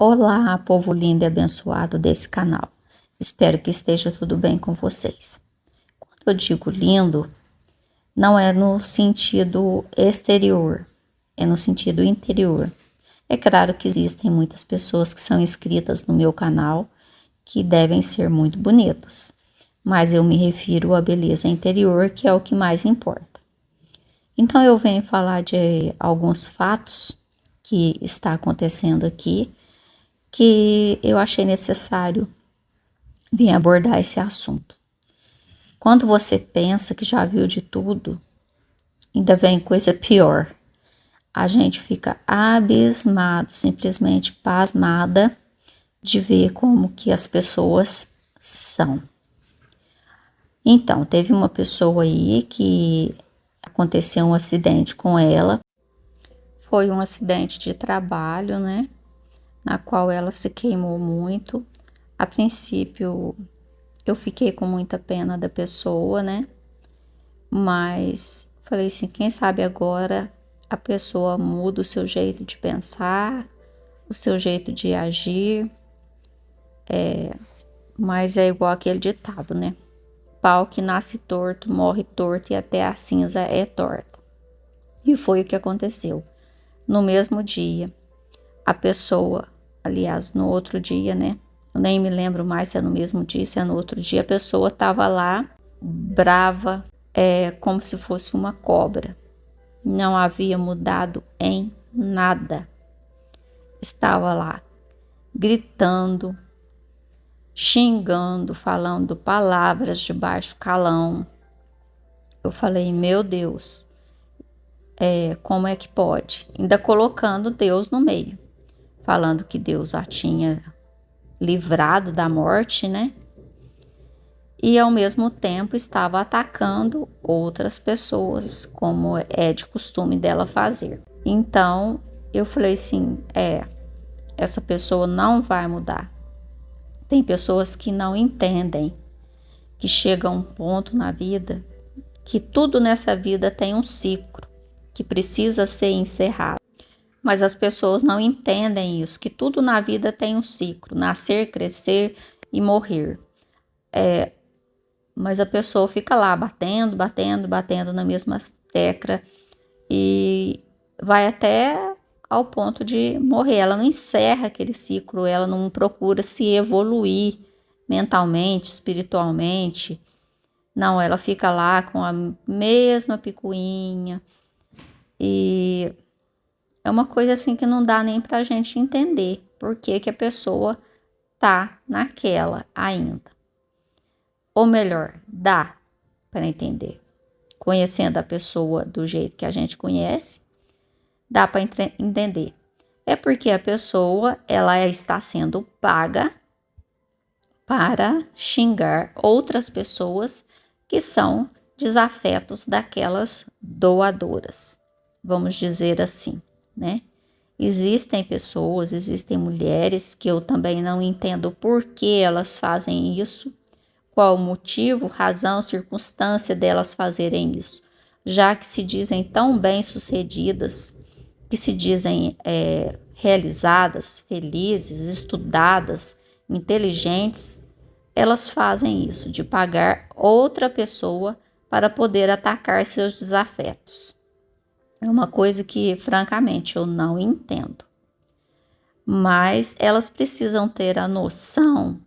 Olá, povo lindo e abençoado desse canal. Espero que esteja tudo bem com vocês. Quando eu digo lindo, não é no sentido exterior, é no sentido interior. É claro que existem muitas pessoas que são inscritas no meu canal que devem ser muito bonitas, mas eu me refiro à beleza interior, que é o que mais importa. Então eu venho falar de alguns fatos que está acontecendo aqui, que eu achei necessário vir abordar esse assunto. Quando você pensa que já viu de tudo, ainda vem coisa pior. A gente fica abismado, simplesmente pasmada de ver como que as pessoas são. Então, teve uma pessoa aí que aconteceu um acidente com ela. Foi um acidente de trabalho, né? Na qual ela se queimou muito. A princípio, eu fiquei com muita pena da pessoa, né? Mas falei assim, quem sabe agora a pessoa muda o seu jeito de pensar, o seu jeito de agir. Mas é igual aquele ditado, né? Pau que nasce torto, morre torto e até a cinza é torta. E foi o que aconteceu. No mesmo dia, a pessoa, aliás, no outro dia, né? Eu nem me lembro mais se é no mesmo dia, se é no outro dia, a pessoa estava lá, brava, como se fosse uma cobra. Não havia mudado em nada. Estava lá, gritando, xingando, falando palavras de baixo calão. Eu falei, meu Deus, como é que pode? Ainda colocando Deus no meio, falando que Deus a tinha livrado da morte, né? E ao mesmo tempo estava atacando outras pessoas, como é de costume dela fazer. Então eu falei assim, essa pessoa não vai mudar. Tem pessoas que não entendem, que chegam a um ponto na vida, que tudo nessa vida tem um ciclo, que precisa ser encerrado. Mas as pessoas não entendem isso, que tudo na vida tem um ciclo, nascer, crescer e morrer. Mas a pessoa fica lá batendo na mesma tecla e vai até ao ponto de morrer. Ela não encerra aquele ciclo, ela não procura se evoluir mentalmente, espiritualmente. Não, ela fica lá com a mesma picuinha. E é uma coisa assim que não dá nem pra gente entender por que que a pessoa tá naquela ainda. Ou melhor, dá para entender. Conhecendo a pessoa do jeito que a gente conhece, dá para entender. É porque a pessoa, ela está sendo paga para xingar outras pessoas que são desafetos daquelas doadoras. Vamos dizer assim, né? Existem pessoas, existem mulheres que eu também não entendo por que elas fazem isso. Qual o motivo, razão, circunstância delas fazerem isso? Já que se dizem tão bem-sucedidas, que se dizem realizadas, felizes, estudadas, inteligentes, elas fazem isso, de pagar outra pessoa para poder atacar seus desafetos. É uma coisa que, francamente, eu não entendo. Mas elas precisam ter a noção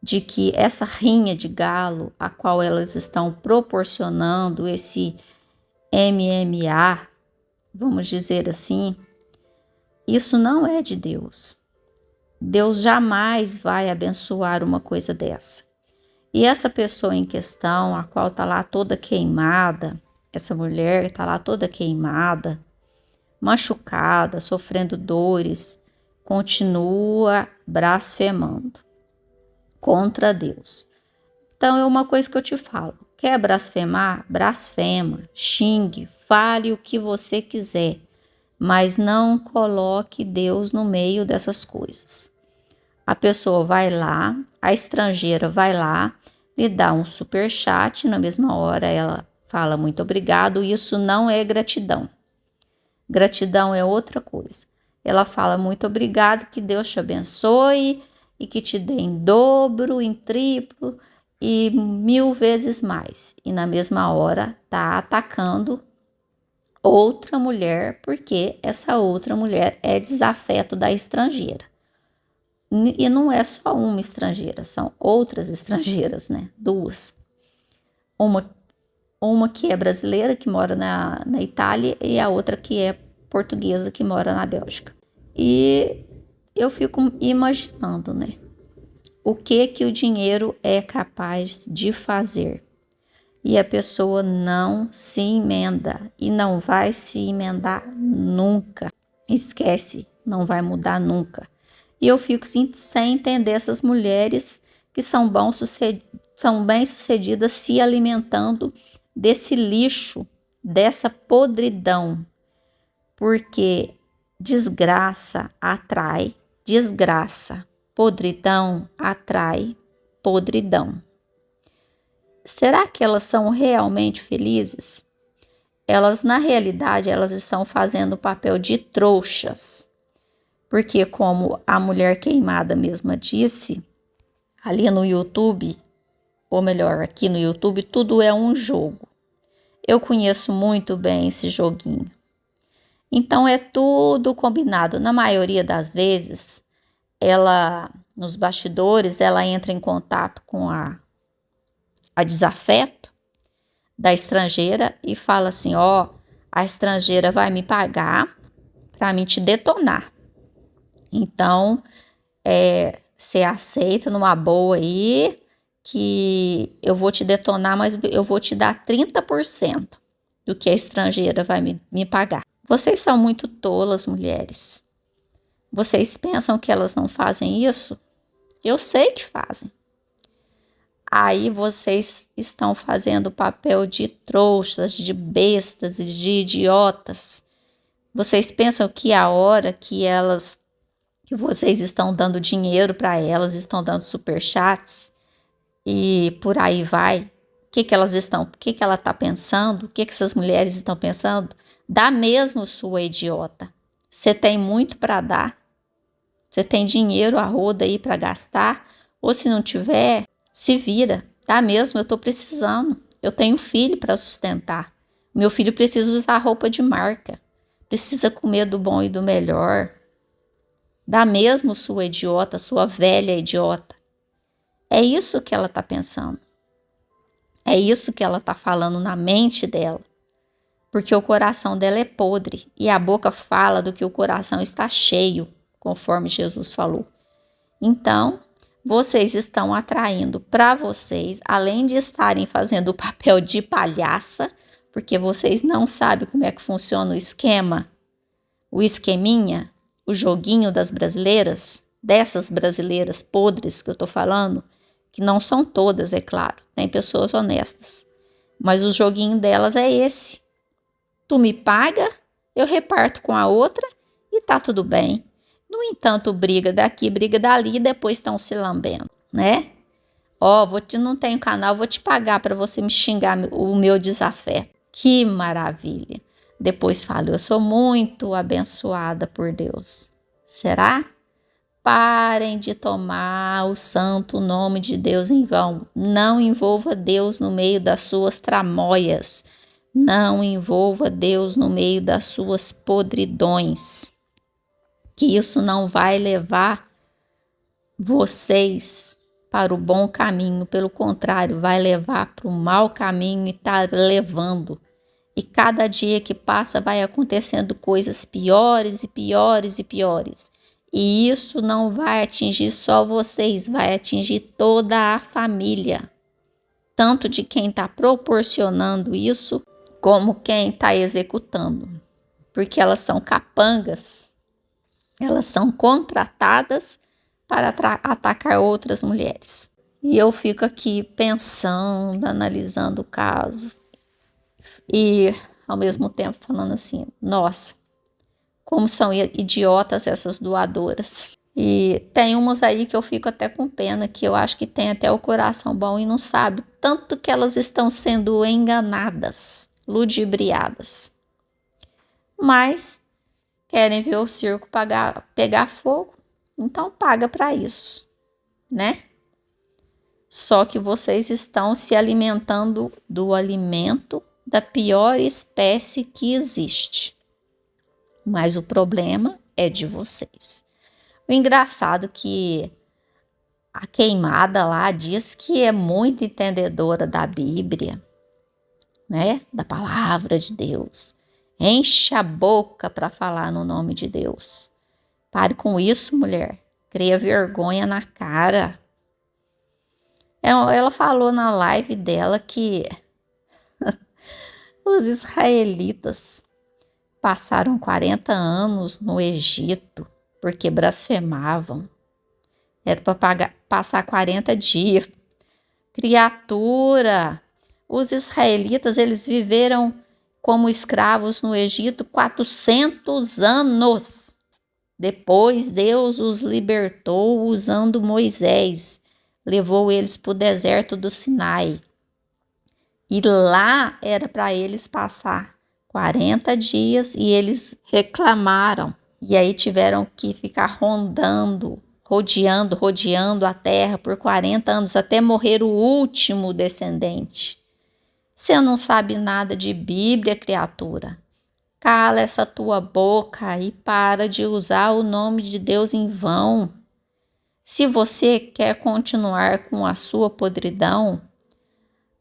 de que essa rinha de galo, a qual elas estão proporcionando, esse MMA, vamos dizer assim, isso não é de Deus. Deus jamais vai abençoar uma coisa dessa. E essa pessoa em questão, a qual está lá toda queimada, essa mulher está lá toda queimada, machucada, sofrendo dores, continua blasfemando contra Deus. Então é uma coisa que eu te falo, quer blasfemar? Blasfema, xingue, fale o que você quiser, mas não coloque Deus no meio dessas coisas. A pessoa vai lá, a estrangeira vai lá, lhe dá um superchat, na mesma hora ela fala muito obrigado, isso não é gratidão. Gratidão é outra coisa. ela fala muito obrigado, que Deus te abençoe e que te dê em dobro, em triplo e 1000 vezes mais. E na mesma hora tá atacando outra mulher, porque essa outra mulher é desafeto da estrangeira. E não é só uma estrangeira, são outras estrangeiras, né? Duas. Uma que é brasileira, que mora na Itália, e a outra que é portuguesa, que mora na Bélgica. E eu fico imaginando, né? O que o dinheiro é capaz de fazer. E a pessoa não se emenda e não vai se emendar nunca. Esquece, não vai mudar nunca. E eu fico sem entender essas mulheres que são bem-sucedidas se alimentando desse lixo, dessa podridão. Porque desgraça atrai desgraça, podridão atrai podridão. Será que elas são realmente felizes? Na realidade, elas estão fazendo o papel de trouxas. Porque, como a mulher queimada mesma disse, ali no YouTube, ou melhor, aqui no YouTube, tudo é um jogo. Eu conheço muito bem esse joguinho. Então, é tudo combinado. Na maioria das vezes, nos bastidores, ela entra em contato com a desafeto da estrangeira e fala assim, a estrangeira vai me pagar para mim te detonar. Então, você aceita numa boa aí que eu vou te detonar, mas eu vou te dar 30% do que a estrangeira vai me pagar. Vocês são muito tolas, mulheres. Vocês pensam que elas não fazem isso? Eu sei que fazem. Aí vocês estão fazendo o papel de trouxas, de bestas, de idiotas. Vocês pensam que a hora que vocês estão dando dinheiro para elas, estão dando superchats e por aí vai, o que ela está pensando? O que essas mulheres estão pensando? Dá mesmo, sua idiota. Você tem muito para dar. Você tem dinheiro a roda aí para gastar, ou se não tiver, se vira. Dá mesmo, eu estou precisando. Eu tenho filho para sustentar. Meu filho precisa usar roupa de marca. Precisa comer do bom e do melhor. Dá mesmo, sua idiota, sua velha idiota. É isso que ela está pensando. É isso que ela está falando na mente dela. Porque o coração dela é podre. E a boca fala do que o coração está cheio, conforme Jesus falou. Então, vocês estão atraindo para vocês, além de estarem fazendo o papel de palhaça, porque vocês não sabem como é que funciona o esquema, o esqueminha, o joguinho das brasileiras, dessas brasileiras podres que eu tô falando, que não são todas, é claro, tem pessoas honestas, mas o joguinho delas é esse. Tu me paga, eu reparto com a outra e tá tudo bem. No entanto, briga daqui, briga dali e depois estão se lambendo, né? Não tenho canal, vou te pagar para você me xingar o meu desafeto. Que maravilha. Depois falo, eu sou muito abençoada por Deus. Será? Parem de tomar o santo nome de Deus em vão. Não envolva Deus no meio das suas tramóias. Não envolva Deus no meio das suas podridões. Que isso não vai levar vocês para o bom caminho. Pelo contrário, vai levar para o mau caminho e está levando. E cada dia que passa vai acontecendo coisas piores e piores e piores. E isso não vai atingir só vocês, vai atingir toda a família. Tanto de quem está proporcionando isso, como quem está executando. Porque elas são capangas, elas são contratadas para atacar outras mulheres. E eu fico aqui pensando, analisando o caso. E ao mesmo tempo falando assim, nossa, como são idiotas essas doadoras. E tem umas aí que eu fico até com pena, que eu acho que tem até o coração bom e não sabe tanto que elas estão sendo enganadas, ludibriadas. Mas Querem ver o circo pegar fogo? Então paga para isso, né? Só que vocês estão se alimentando do alimento da pior espécie que existe. Mas o problema é de vocês. O engraçado é que a queimada lá diz que é muito entendedora da Bíblia, né? Da palavra de Deus. Enche a boca para falar no nome de Deus. Pare com isso, mulher. Cria vergonha na cara. Ela falou na live dela que os israelitas passaram 40 anos no Egito porque blasfemavam. Era para passar 40 dias. Criatura, os israelitas, eles viveram como escravos no Egito 400 anos. Depois Deus os libertou usando Moisés. Levou eles para o deserto do Sinai. E lá era para eles passar 40 dias e eles reclamaram. E aí tiveram que ficar rodeando a terra por 40 anos até morrer o último descendente. Você não sabe nada de Bíblia, criatura. Cala essa tua boca e para de usar o nome de Deus em vão. Se você quer continuar com a sua podridão,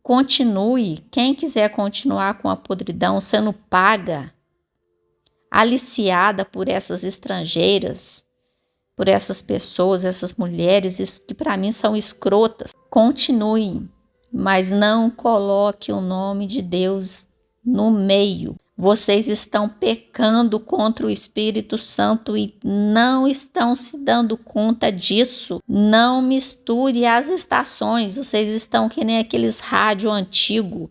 continue. Quem quiser continuar com a podridão sendo paga, aliciada por essas estrangeiras, por essas pessoas, essas mulheres que para mim são escrotas, continue, mas não coloque o nome de Deus no meio. Vocês estão pecando contra o Espírito Santo e não estão se dando conta disso. Não misture as estações. Vocês estão que nem aqueles rádio antigo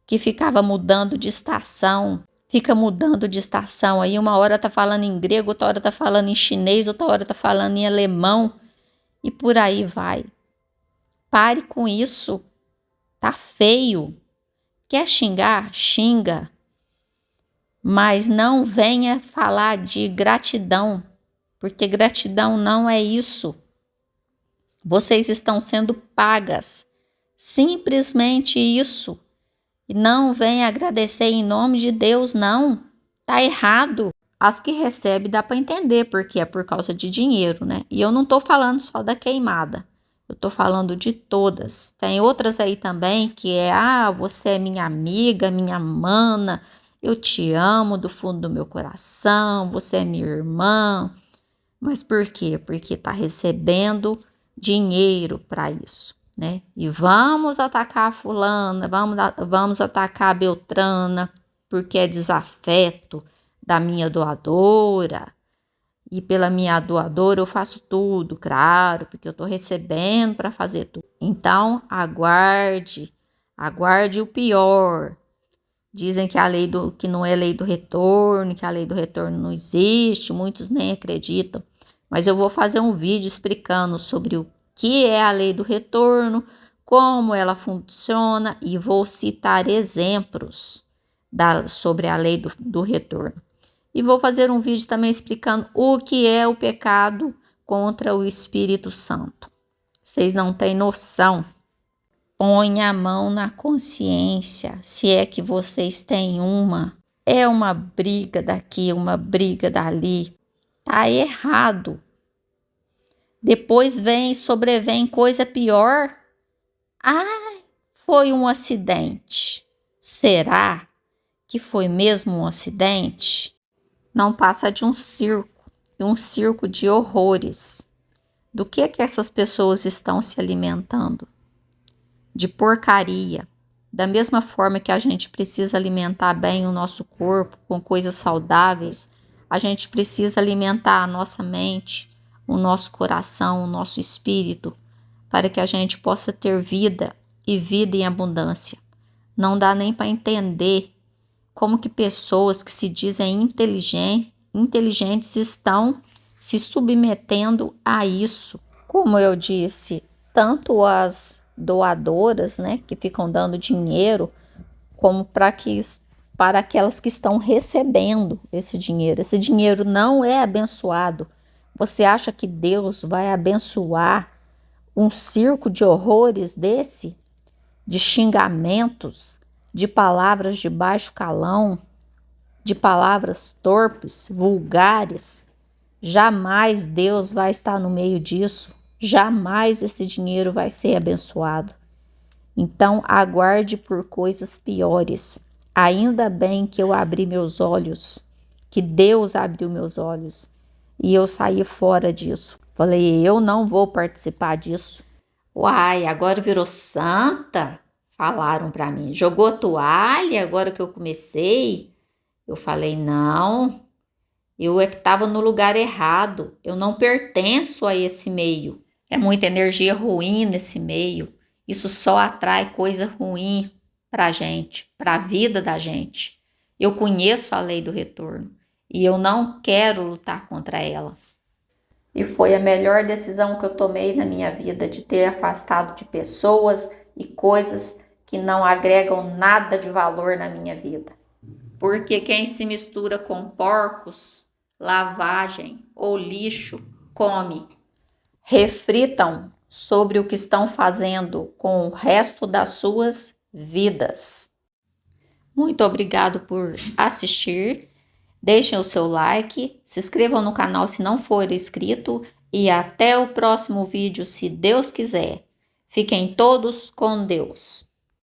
que ficava mudando de estação. Fica mudando de estação. Aí uma hora tá falando em grego, outra hora tá falando em chinês, outra hora tá falando em alemão. E por aí vai. Pare com isso. Tá feio. Quer xingar? Xinga. Mas não venha falar de gratidão, porque gratidão não é isso. Vocês estão sendo pagas, simplesmente isso. E não venha agradecer em nome de Deus, não. Tá errado. As que recebem dá para entender, porque é por causa de dinheiro, né? E eu não tô falando só da queimada. Eu tô falando de todas. Tem outras aí também que você é minha amiga, minha mana. Eu te amo do fundo do meu coração, você é minha irmã. Mas por quê? Porque está recebendo dinheiro para isso, né? E vamos atacar a fulana, vamos atacar a Beltrana, porque é desafeto da minha doadora. E pela minha doadora eu faço tudo, claro, porque eu estou recebendo para fazer tudo. Então, aguarde o pior. Dizem que que não é lei do retorno, que a lei do retorno não existe, muitos nem acreditam. Mas eu vou fazer um vídeo explicando sobre o que é a lei do retorno, como ela funciona e vou citar exemplos sobre a lei do retorno. E vou fazer um vídeo também explicando o que é o pecado contra o Espírito Santo. Vocês não têm noção. Ponha a mão na consciência, se é que vocês têm uma. É uma briga daqui, uma briga dali. Tá errado. Depois sobrevém coisa pior. Foi um acidente. Será que foi mesmo um acidente? Não passa de um circo de horrores. Do que essas pessoas estão se alimentando? De porcaria. Da mesma forma que a gente precisa alimentar bem o nosso corpo com coisas saudáveis, a gente precisa alimentar a nossa mente, o nosso coração, o nosso espírito, para que a gente possa ter vida e vida em abundância. Não dá nem para entender como que pessoas que se dizem inteligentes estão se submetendo a isso. Como eu disse, tanto as doadoras, né, que ficam dando dinheiro, como para para aquelas que estão recebendo esse dinheiro. Esse dinheiro não é abençoado. Você acha que Deus vai abençoar um circo de horrores desse? De xingamentos, de palavras de baixo calão, de palavras torpes, vulgares? Jamais Deus vai estar no meio disso. Jamais esse dinheiro vai ser abençoado. Então, aguarde por coisas piores. Ainda bem que eu abri meus olhos, que Deus abriu meus olhos e eu saí fora disso. Falei, eu não vou participar disso. Uai, agora virou santa? Falaram para mim. Jogou a toalha agora que eu comecei? Eu falei, não, eu é que estava no lugar errado. Eu não pertenço a esse meio. É muita energia ruim nesse meio. Isso só atrai coisa ruim para a gente, para a vida da gente. Eu conheço a lei do retorno e eu não quero lutar contra ela. E foi a melhor decisão que eu tomei na minha vida, de ter afastado de pessoas e coisas que não agregam nada de valor na minha vida. Porque quem se mistura com porcos, lavagem ou lixo, come. Reflitam sobre o que estão fazendo com o resto das suas vidas. Muito obrigado por assistir. Deixem o seu like, se inscrevam no canal se não for inscrito e até o próximo vídeo, se Deus quiser. Fiquem todos com Deus.